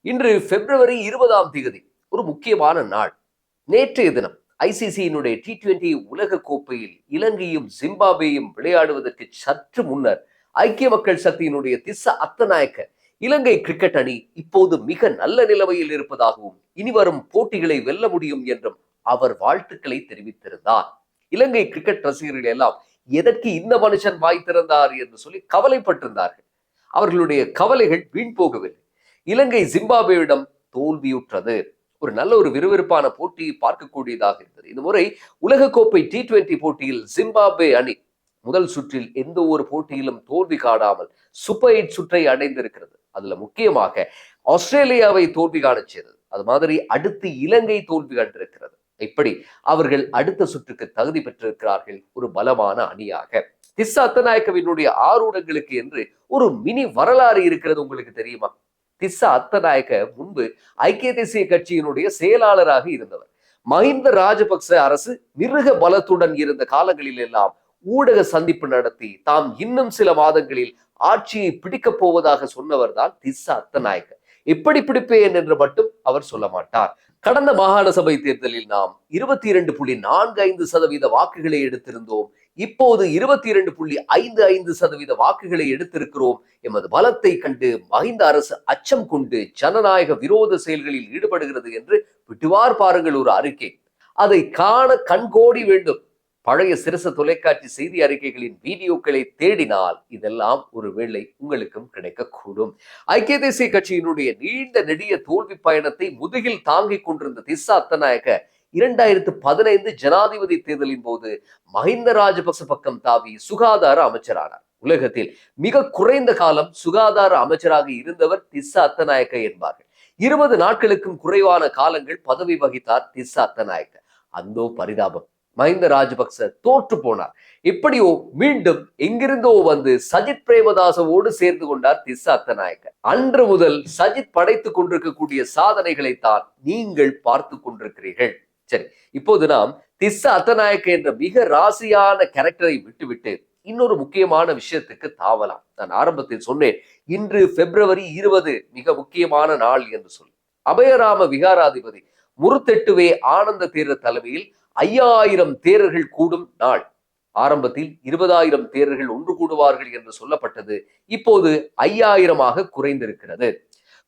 இன்று பிப்ரவரி 20ஆம் தேதி ஒரு முக்கியமான நாள். நேற்றைய தினம் ஐசிசியினுடைய T20 உலக கோப்பையில் இலங்கையும் ஜிம்பாப்வேயும் விளையாடுவதற்கு சற்று முன்னர் ஐக்கிய மக்கள் சக்தியினுடைய திஸ்ஸ அத்தநாயக்க இலங்கை கிரிக்கெட் அணி இப்போது மிக நல்ல நிலைமையில் இருப்பதாகவும் இனி வரும் போட்டிகளை வெல்ல முடியும் என்றும் அவர் வாழ்த்துக்களை தெரிவித்திருந்தார். இலங்கை கிரிக்கெட் ரசிகர்கள் எல்லாம் எதற்கு இந்த மனுஷன் வாய் திறந்தார் என்று சொல்லி கவலைப்பட்டிருந்தார்கள். அவர்களுடைய கவலைகள் வீண் போகவில்லை. இலங்கை ஜிம்பாப்வேயிடம் தோல்வியுற்றது. ஒரு விறுவிறுப்பான போட்டியை பார்க்கக்கூடியதாக இருந்தது. இந்த முறை உலகக்கோப்பை T20 போட்டியில் ஜிம்பாப்வே அணி முதல் சுற்றில் எந்த ஒரு போட்டியிலும் தோல்வி காணாமல் சூப்பர் 8 சுற்றை அடைந்திருக்கிறது. அதுல முக்கியமாக ஆஸ்திரேலியாவை தோல்வி காண செய்தது. அது மாதிரி அடுத்து இலங்கை தோல்வி கண்டிருக்கிறது. இப்படி அவர்கள் அடுத்த சுற்றுக்கு தகுதி பெற்றிருக்கிறார்கள் ஒரு பலமான அணியாக. திஸ்ஸ அத்தநாயக்கவினுடைய ஆரூடங்களுக்கு என்று ஒரு மினி வரலாறு இருக்கிறது. உங்களுக்கு தெரியுமா? திஸ்ஸ அத்தநாயக்க முன்பு ஐக்கிய தேசிய கட்சியினுடைய செயலாளராக இருந்தவர். மஹிந்த ராஜபக்ச அரசு மிருக பலத்துடன் இருந்த காலங்களில் எல்லாம் ஊடக சந்திப்பு நடத்தி தாம் இன்னும் சில மாதங்களில் ஆட்சியை பிடிக்கப் போவதாக சொன்னவர் தான் திஸ்ஸ அத்தநாயக்க. எப்படி பிடிப்பேன் என்று மட்டும் அவர் சொல்ல மாட்டார். கடந்த மாகாண சபை தேர்தலில் நாம் 22.45% வாக்குகளை எடுத்திருந்தோம். இப்போது 22.55% வாக்குகளை எடுத்திருக்கிறோம். எமது பலத்தை கண்டு மஹிந்த அரசு அச்சம் கொண்டு ஜனநாயக விரோத செயல்களில் ஈடுபடுகிறது என்று விட்டுவார் பாருங்கள் ஒரு அறிக்கை. அதை காண கண்கோடி வேண்டும். பழைய சிரச தொலைக்காட்சி செய்தி அறிக்கைகளின் வீடியோக்களை தேடினால் இதெல்லாம் ஒருவேளை உங்களுக்கும் கிடைக்கக்கூடும். ஐக்கிய தேசிய கட்சியினுடைய நீண்ட நெடிய தோல்வி பயணத்தை முதுகில் தாங்கிக் கொண்டிருந்த திஸ்ஸ அத்தநாயக்க 2015 ஜனாதிபதி தேர்தலின் போது மஹிந்த ராஜபக்ச பக்கம் தாவி சுகாதார அமைச்சரானார். உலகத்தில் மிக குறைந்த காலம் சுகாதார அமைச்சராக இருந்தவர் திஸ்ஸ அத்தநாயக்க என்பார்கள். 20 நாட்களுக்கும் குறைவான காலங்கள் பதவி வகித்தார் திஸ்ஸ அத்தநாயக்க. அந்தோ பரிதாபம், மஹிந்த ராஜபக்ச தோற்று போனார். எப்படியோ மீண்டும் எங்கிருந்தோ வந்து சஜித் பிரேமதாசவோடு சேர்ந்து கொண்டார் திஸ்ஸ அத்தநாயக்க. அன்று முதல் சஜித் படைத்துக் கொண்டிருக்கக்கூடிய சாதனைகளை தான் நீங்கள் பார்த்து கொண்டிருக்கிறீர்கள். சரி, இப்போது நாம் திஸ்ஸ அத்தநாயக்க என்ற மிக ராசியான கேரக்டரை விட்டுவிட்டு இன்னொரு முக்கியமான விஷயத்துக்கு தாவலாம். நான் ஆரம்பத்தில் சொன்னேன், இன்று பிப்ரவரி 20 மிக முக்கியமான நாள் என்று சொல்லி. அபயராம விகாராதிபதி முருத்தெட்டுவே ஆனந்த தேரர் தலைமையில் 5000 தேரர்கள் கூடும் நாள். ஆரம்பத்தில் 20,000 தேரர்கள் ஒன்று கூடுவார்கள் என்று சொல்லப்பட்டது. இப்போது 5000 குறைந்திருக்கிறது.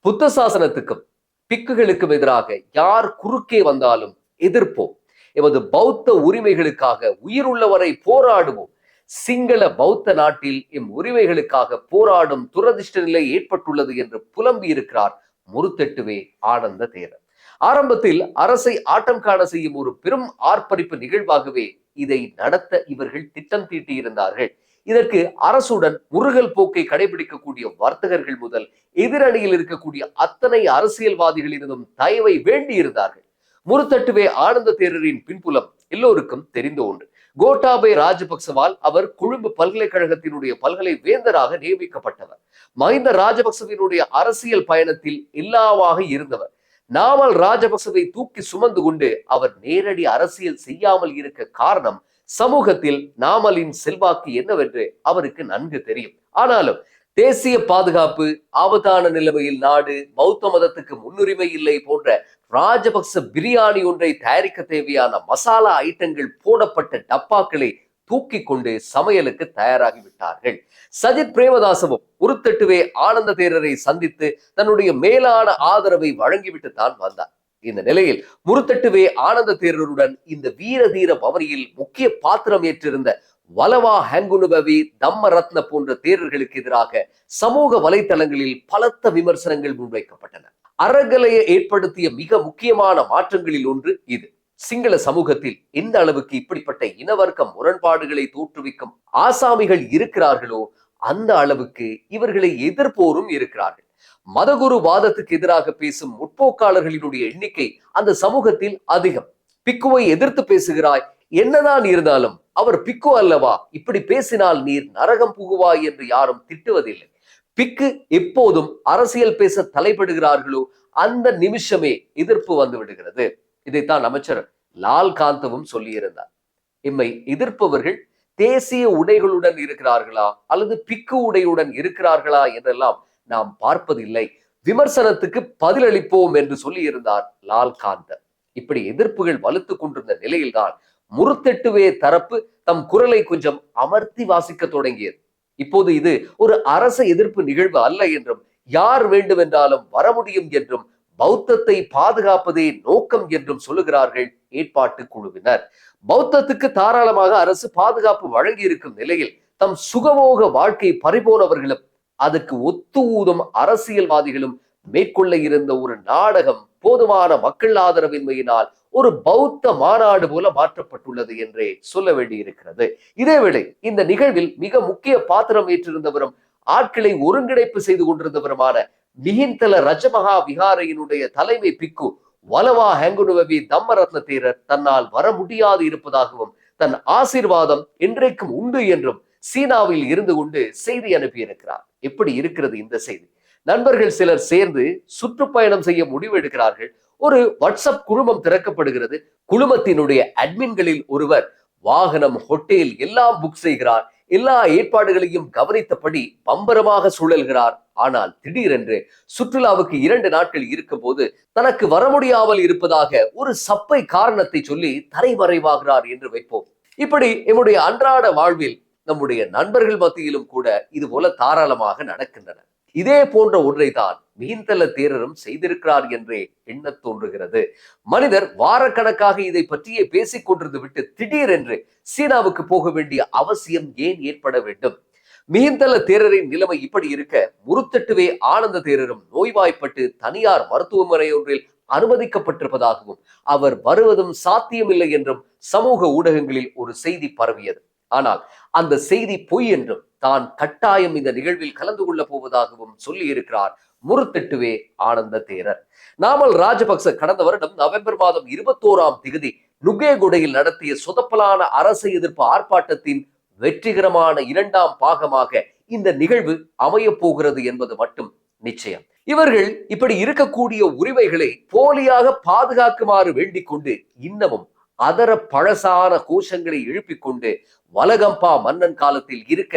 புத்த சாசனத்துக்கும் பிக்குகளுக்கும் எதிராக யார் குறுக்கே வந்தாலும் எதிர்ப்போம். எமது பௌத்த உரிமைகளுக்காக உயிர் உள்ளவரை போராடுவோம். சிங்கள பௌத்த நாட்டில் எம் உரிமைகளுக்காக போராடும் துரதிர்ஷ்ட நிலை ஏற்பட்டுள்ளது என்று புலம்பி இருக்கிறார் முருத்தெட்டுவே ஆனந்த தேரர். ஆரம்பத்தில் அரசை ஆட்டம் காண செய்யும் ஒரு பெரும் ஆர்ப்பரிப்பு நிகழ்வாகவே இதை நடத்த இவர்கள் திட்டம் தீட்டியிருந்தார்கள். இதற்கு அரசுடன் முருகல் போக்கை கடைபிடிக்கக்கூடிய வர்த்தகர்கள் முதல் எதிரணியில் இருக்கக்கூடிய அத்தனை அரசியல்வாதிகளிடம் தயவை வேண்டி இருந்தார்கள். முருத்தட்டுவே ஆனந்த தேரரின் பின்புலம் எல்லோருக்கும் தெரிந்த ஒன்று. கோட்டாபய ராஜபக்சவால் அவர் கொழும்பு பல்கலைக்கழகத்தினுடைய பல்கலை வேந்தராக நியமிக்கப்பட்டவர். மஹிந்த ராஜபக்சவினுடைய அரசியல் பயணத்தில் எல்லாவாக இருந்தவர். நாமல் ராஜபக்சவை தூக்கி சுமந்து கொண்டு அவர் நேரடி அரசியல் செய்யாமல் இருக்க காரணம் சமூகத்தில் நாமலின் செல்வாக்கு என்னவென்று அவருக்கு நன்கு தெரியும். ஆனாலும் தேசிய பாதுகாப்பு, ஆபத்தான நிலைமையில் நாடு, பௌத்த மதத்துக்கு முன்னுரிமை இல்லை போன்ற ராஜபக்ச பிரியாணி ஒன்றை தயாரிக்க தேவையான மசாலா ஐட்டங்கள் போடப்பட்ட டப்பாக்களை தூக்கி கொண்டு சமையலுக்கு தயாராகி விட்டார்கள். சஜித் பிரேமதாசவும் முருத்தெட்டுவே ஆனந்த தேரரை சந்தித்து தன்னுடைய மேலான ஆதரவை வழங்கிவிட்டு தான் வந்தார். இந்த நிலையில் முருத்தெட்டுவே ஆனந்த தேரருடன் இந்த வீர தீர பவனியில் முக்கிய பாத்திரம் ஏற்றிருந்த வலவா ஹங்குனுபவி, தம்ம ரத்ன போன்ற தேரர்களுக்கு எதிராக சமூக வலைத்தளங்களில் பலத்த விமர்சனங்கள் முன்வைக்கப்பட்டன. அறகலையை ஏற்படுத்திய மிக முக்கியமான மாற்றங்களில் ஒன்று இது. சிங்கள சமூகத்தில் எந்த அளவுக்கு இப்படிப்பட்ட இனவர்க்க முரண்பாடுகளை தோற்றுவிக்கும் ஆசாமிகள் இருக்கிறார்களோ அந்த அளவுக்கு இவர்களை எதிர்ப்போரும் இருக்கிறார்கள். மதகுரு வாதத்துக்கு எதிராக பேசும் முற்போக்காளர்களினுடைய எண்ணிக்கை அந்த சமூகத்தில் அதிகம். பிக்குவை எதிர்த்து பேசுகிறாய், என்னதான் இருந்தாலும் அவர் பிக்கு அல்லவா, இப்படி பேசினால் நீர் நரகம் புகுவாய் என்று யாரும் திட்டுவதில்லை. பிக்கு எப்போதும் அரசியல் பேச தலைப்படுகிறார்களோ அந்த நிமிஷமே எதிர்ப்பு வந்து விடுகிறது. இதைத்தான் அமைச்சர் லால் காந்தவும் சொல்லியிருந்தார். எம்மை எதிர்ப்பவர்கள் தேசிய உடைகளுடன் இருக்கிறார்களா அல்லது பிக்கு உடையுடன் இருக்கிறார்களா என்றெல்லாம் நாம் பார்ப்பதில்லை. விமர்சனத்துக்கு பதிலளிப்போம் என்று சொல்லியிருந்தார் லால்காந்தர். இப்படி எதிர்ப்புகள் வலுத்துக் கொண்டிருந்த நிலையில்தான் முருத்தெட்டுவே தரப்பு தம் குரலை கொஞ்சம் அமர்த்தி வாசிக்க தொடங்கியது. இப்போது இது ஒரு அரச எதிர்ப்பு நிகழ்வு அல்ல என்றும், யார் வேண்டுமென்றாலும் வர முடியும் என்றும், பௌத்தத்தை பாதுகாப்பதே நோக்கம் என்றும் சொல்லுகிறார்கள் ஏற்பாட்டு குழுவினர். பௌத்தத்துக்கு தாராளமாக அரசு பாதுகாப்பு வழங்கி இருக்கும் நிலையில் தம் சுகமோக வாழ்க்கை பறிபோனவர்களும் அதற்கு ஒத்து ஊதும் அரசியல்வாதிகளும் மேற்கொள்ள இருந்த ஒரு நாடகம் போதுமான மக்கள் ஆதரவின்மையினால் ஒரு பௌத்த மாநாடு போல மாற்றப்பட்டுள்ளது என்றே சொல்ல வேண்டியிருக்கிறது. இதேவேளை இந்த நிகழ்வில் மிக முக்கிய பாத்திரம் ஏற்றிருந்தவரும் ஆட்களை ஒருங்கிணைப்பு செய்து கொண்டிருந்தவருமான மிகிந்தல ரஜமகா விகாரையினுடைய தலைமை பிக்கு வலவா ஹெங்குனுவவி தம்மரத்ன தேரர் தன்னால் வர முடியாது இருப்பதாகவும், தன் ஆசீர்வாதம் என்றைக்கும் உண்டு என்றும் சீனாவில் இருந்து கொண்டு செய்தி அனுப்பியிருக்கிறார். எப்படி இருக்கிறது இந்த செய்தி? நண்பர்கள் சிலர் சேர்ந்து சுற்றுப்பயணம் செய்ய முடிவு எடுக்கிறார்கள். ஒரு வாட்ஸ்அப் குழுமம் திறக்கப்படுகிறது. குழுமத்தினுடைய அட்மின்களில் ஒருவர் வாகனம், ஹோட்டல் எல்லாம் புக் செய்கிறார். எல்லா ஏற்பாடுகளையும் கவனித்தபடி பம்பரமாக சுழல்கிறார். ஆனால் திடீரென்று சுற்றுலாவுக்கு 2 நாட்கள் இருக்கும் போது தனக்கு வர முடியாமல் இருப்பதாக ஒரு சப்பை காரணத்தை சொல்லி தலைமறைவாகிறார் என்று வைப்போம். இப்படி நம்முடைய அன்றாட வாழ்வில் நம்முடைய நண்பர்கள் மத்தியிலும் கூட இது போல தாராளமாக நடக்கின்றன. இதே போன்ற ஒன்றை தான் மிகிந்தல தேரரும் செய்திருக்கிறார் என்றே எண்ண தோன்றுகிறது. மனிதர் வாரக்கணக்காக இதை பற்றியே பேசிக் கொண்டிருந்து விட்டு திடீரென்று சீனாவுக்கு போக வேண்டிய அவசியம் ஏன் ஏற்பட வேண்டும்? மிகிந்தல தேரரின் நிலைமை இப்படி இருக்க, முருத்தெட்டுவே ஆனந்த தேரரும் நோய்வாய்ப்பட்டு தனியார் மருத்துவமனை ஒன்றில் அனுமதிக்கப்பட்டிருப்பதாகவும், அவர் வருவதும் சாத்தியமில்லை என்றும் சமூக ஊடகங்களில் ஒரு செய்தி பரவியது. ஆனால் அந்த செய்தி பொய் என்றும், தான் கட்டாயம் இந்த நிகழ்வில் கலந்து கொள்ள போவதாகவும் சொல்லி இருக்கிறார் முருத்தெட்டுவே ஆனந்த தேரர். நாமல் ராஜபக்ச கடந்த வருடம் நவம்பர் மாதம் 21ஆம் தேதி நுகேகுடையில் நடத்திய சொதப்பலான அரசு எதிர்ப்பு ஆர்ப்பாட்டத்தின் வெற்றிகரமான 2ஆம் பாகமாக இந்த நிகழ்வு அமைய போகிறது என்பது மட்டும் நிச்சயம். இவர்கள் இப்படி இருக்கக்கூடிய உரிமைகளை போலியாக பாதுகாக்குமாறு வேண்டிக் கொண்டு இன்னமும் அதர பழசான கோஷங்களை எழுப்பிக் கொண்டு வலகம்பா மன்னன் காலத்தில் இருக்க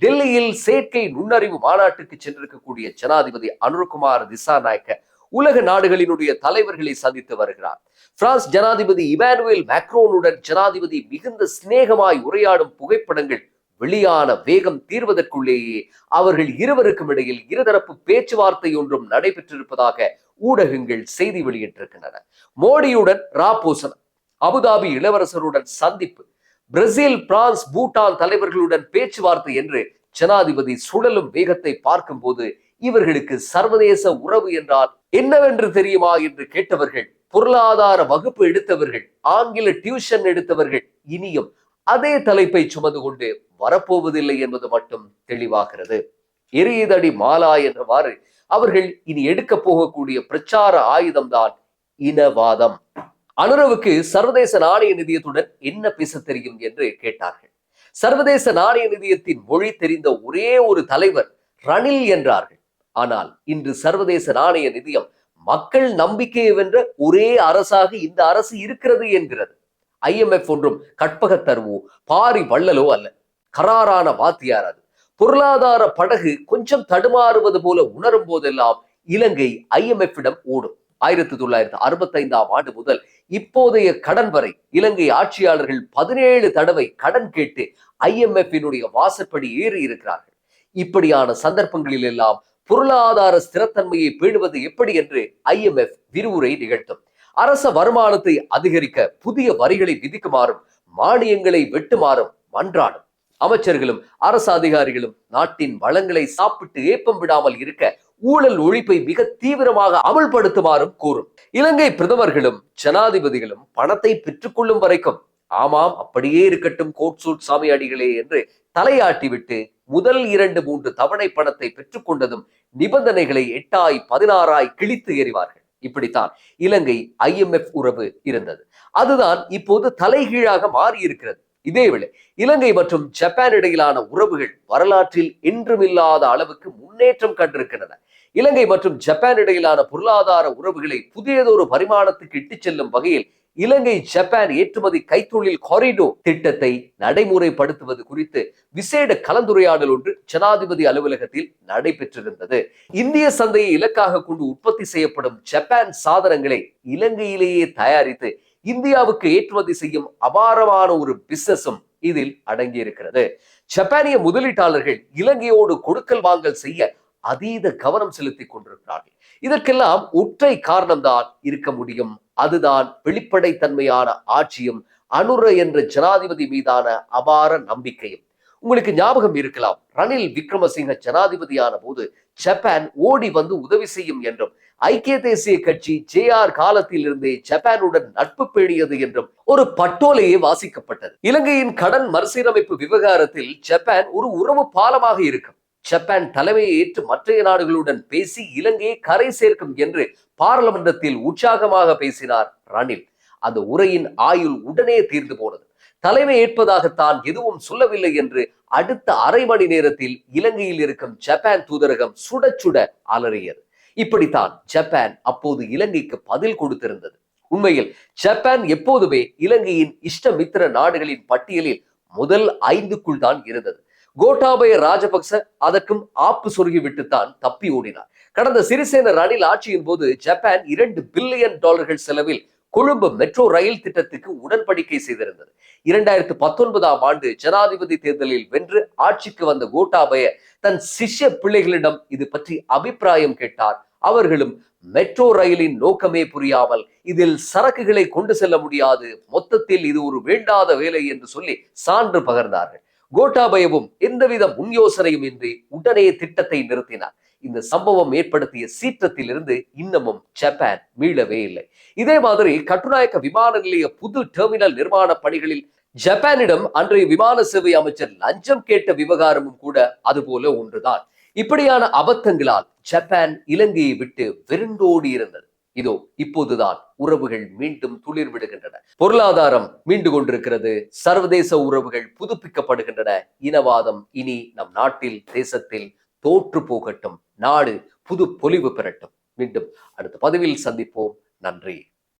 டெல்லியில் செயற்கை நுண்ணறிவு மாநாட்டுக்கு சென்றிருக்கக்கூடிய ஜனாதிபதி அனுர்குமார் திசாநாயக்க உலக நாடுகளினுடைய தலைவர்களை சந்தித்து வருகிறார். பிரான்ஸ் ஜனாதிபதி இமானுவேல் மேக்ரோனுடன் ஜனாதிபதி மிகுந்த சிநேகமாய் உரையாடும் புகைப்படங்கள் வெளியான வேகம் தீர்வதற்குள்ளேயே அவர்கள் இருவருக்கும் இடையில் இருதரப்பு பேச்சுவார்த்தை ஒன்றும் நடைபெற்றிருப்பதாக ஊடகங்கள் செய்தி வெளியிட்டிருக்கின்றன. மோடியுடன் ராபோசன், அபுதாபி இளவரசருடன் சந்திப்பு, பிரேசில், பிரான்ஸ், பூட்டான் தலைவர்களுடன் பேச்சுவார்த்தை என்று ஜனாதிபதி சுழலும் வேகத்தை பார்க்கும் போது இவர்களுக்கு சர்வதேச உறவு என்றால் என்னவென்று தெரியுமா என்று கேட்டவர்கள், பொருளாதார வகுப்பு எடுத்தவர்கள், ஆங்கில டியூஷன் எடுத்தவர்கள் இனியும் அதே தலைப்பை சுமந்து கொண்டு வரப்போவதில்லை என்பது மட்டும் தெளிவாகிறது. எரியுதடி மாலா என்றவாறு அவர்கள் இனி எடுக்க போகக்கூடிய பிரச்சார ஆயுதம்தான் இனவாதம். அனுரவுக்கு சர்வதேச நாணய நிதியத்துடன் என்ன பேச தெரியும் என்று கேட்டார்கள். சர்வதேச நாணய நிதியத்தின் மொழி தெரிந்த ஒரே ஒரு தலைவர் ரணில் என்றார்கள். ஆனால் இன்று சர்வதேச நாணய நிதியம் மக்கள் நம்பிக்கையை வென்ற ஒரே அரசாக இந்த அரசு இருக்கிறது என்கிறது. IMF ஒன்றும் கற்பகத்தருவோ பாரி வள்ளலோ அல்ல, கராரான வாத்தியார் அது. பொருளாதார படகு கொஞ்சம் தடுமாறுவது போல உணரும் போதெல்லாம் இலங்கை IMF-இடம் ஓடும். 1965ஆம் ஆண்டு முதல் இப்போதைய கடன் வரை இலங்கை ஆட்சியாளர்கள் 17 தடவை கடன் கேட்டு IMF-இனுடைய வாசற்படி ஏறி இருக்கிறார்கள். இப்படியான சந்தர்ப்பங்களில் எல்லாம் பொருளாதார ஸ்திரத்தன்மையை பேணுவது எப்படி என்று IMF விரிவுரை நிகழ்த்தும். அரச வருமானத்தை அதிகரிக்க புதிய வரிகளை விதிக்குமாறும் மானியங்களை வெட்டுமாறும் மன்றாடும். அமைச்சர்களும் அரசு அதிகாரிகளும் நாட்டின் வளங்களை சாப்பிட்டு ஏப்பம் விடாமல் இருக்க ஊழல் ஒழிப்பை மிக தீவிரமாக அமல்படுத்துமாறும் கூறும். இலங்கை பிரதமர்களும் ஜனாதிபதிகளும் பணத்தை பெற்றுக்கொள்ளும் வரைக்கும் ஆமாம் அப்படியே இருக்கட்டும் கோட் சூட் சாமி அடிகளே என்று தலையாட்டிவிட்டு முதல் 2-3 தவணை பணத்தை பெற்றுக்கொண்டதும் நிபந்தனைகளை 8-16 கிழித்து எறிவார்கள். இப்படித்தான் இலங்கை IMF உறவு இருந்தது. அதுதான் இப்போது தலைகீழாக மாறி இருக்கிறது. இதேவேளை இலங்கை மற்றும் ஜப்பான் இடையிலான உறவுகள் வரலாற்றில் என்றுமில்லாத அளவுக்கு முன்னேற்றம் கண்டிருக்கின்றன. இலங்கை மற்றும் ஜப்பான் இடையிலான பொருளாதார உறவுகளை புதியதொரு பரிமாணத்துக்கு இட்டுச் செல்லும் வகையில் இலங்கை ஜப்பான் ஏற்றுமதி கைத்தொழில் காரிடோர் திட்டத்தை நடைமுறைப்படுத்துவது குறித்து விசேட கலந்துரையாடல் ஒன்று ஜனாதிபதி அலுவலகத்தில் நடைபெற்றிருந்தது. இந்திய சந்தையை இலக்காக கொண்டு உற்பத்தி செய்யப்படும் ஜப்பான் சாதனங்களை இலங்கையிலேயே தயாரித்து இந்தியாவுக்கு ஏற்றுமதி செய்யும் அபாரமான ஒரு பிசினஸும் இதில் அடங்கியிருக்கிறது. ஜப்பானிய முதலீட்டாளர்கள் இலங்கையோடு கொடுக்கல் வாங்கல் செய்ய அதீத கவனம் செலுத்திக் கொண்டிருக்கிறார்கள். இதற்கெல்லாம் ஒற்றை காரணம்தான் இருக்க முடியும். அதுதான் வெளிப்படைத்தன்மையான ஆட்சியும் அனுர என்ற ஜனாதிபதி மீதான அபார நம்பிக்கையும். உங்களுக்கு ஞாபகம் இருக்கலாம், ரணில் விக்ரமசிங்க ஜனாதிபதியான போது ஜப்பான் ஓடி வந்து உதவி செய்யும் என்றும் ஐக்கிய தேசிய கட்சி JR காலத்தில் இருந்தே ஜப்பானுடன் நட்பு பேணியது என்றும் ஒரு பட்டோலையே வாசிக்கப்பட்டது. இலங்கையின் கடன் மறுசீரமைப்பு விவகாரத்தில் ஜப்பான் ஒரு உறவு பாலமாக இருக்கும். ஜப்பான் தலைமையை ஏற்று மற்ற நாடுகளுடன் பேசி இலங்கையை கரை சேர்க்கும் என்று பாராளுமன்றத்தில் உற்சாகமாக பேசினார் ரணில். அந்த உரையின் ஆயுள் உடனே தீர்ந்து போனது. தலைமை ஏற்பதாகத்தான் எதுவும் சொல்லவில்லை என்று அடுத்த அரை மணி நேரத்தில் இலங்கையில் இருக்கும் ஜப்பான் தூதரகம் சுட சுட அலறியது. இப்படித்தான் ஜப்பான் அப்போது இலங்கைக்கு பதில் கொடுத்திருந்தது. உண்மையில் ஜப்பான் எப்போதுமே இலங்கையின் இஷ்டமித்திர நாடுகளின் பட்டியலில் முதல் 5க்குள் தான் இருந்தது. கோட்டாபய ராஜபக்ச அதற்கும் ஆப்பு சொருகிவிட்டுத்தான் தப்பி ஓடினார். கடந்த சிறிசேன ரணில் ஆட்சியின் போது ஜப்பான் $2 பில்லியன் செலவில் கொழும்பு மெட்ரோ ரயில் திட்டத்துக்கு உடன்படிக்கை செய்திருந்தது. 2019ஆம் ஆண்டு ஜனாதிபதி தேர்தலில் வென்று ஆட்சிக்கு வந்த கோட்டாபய தன் சிஷ்ய பிள்ளைகளிடம் இது பற்றி அபிப்பிராயம் கேட்டார். அவர்களும் மெட்ரோ ரயிலின் நோக்கமே புரியாமல் இதில் சரக்குகளை கொண்டு செல்ல முடியாது, மொத்தத்தில் இது ஒரு வேண்டாத வேலை என்று சொல்லி சான்று பகர்ந்தார்கள். கோட்டாபயவும் எந்தவித முன் யோசனையும் இன்றி உடனே திட்டத்தை நிறுத்தினார். இந்த சம்பவம் ஏற்படுத்திய சீற்றத்தில் இருந்து இன்னமும் ஜப்பான் மீளவே இல்லை. இதே மாதிரி கட்டுநாயக்க விமான நிலைய புது டெர்மினல் நிர்மாண பணிகளில் ஜப்பானிடம் அன்றைய விமான சேவை அமைச்சர் லஞ்சம் கேட்ட விவகாரமும் கூட அதுபோல ஒன்றுதான். இப்படியான அபத்தங்களால் ஜப்பான் இலங்கையை விட்டு வெறுண்டோடி இருந்தது. இதோ இப்போதுதான் உறவுகள் மீண்டும் துளிர் விடுகின்றன. பொருளாதாரம் மீண்டு கொண்டிருக்கிறது. சர்வதேச உறவுகள் புதுப்பிக்கப்படுகின்றன. இனவாதம் இனி நம் நாட்டில் தேசத்தில் தோற்று போகட்டும். நாடு புது பொலிவு பெறட்டும். மீண்டும் அடுத்த பதிவில் சந்திப்போம். நன்றி.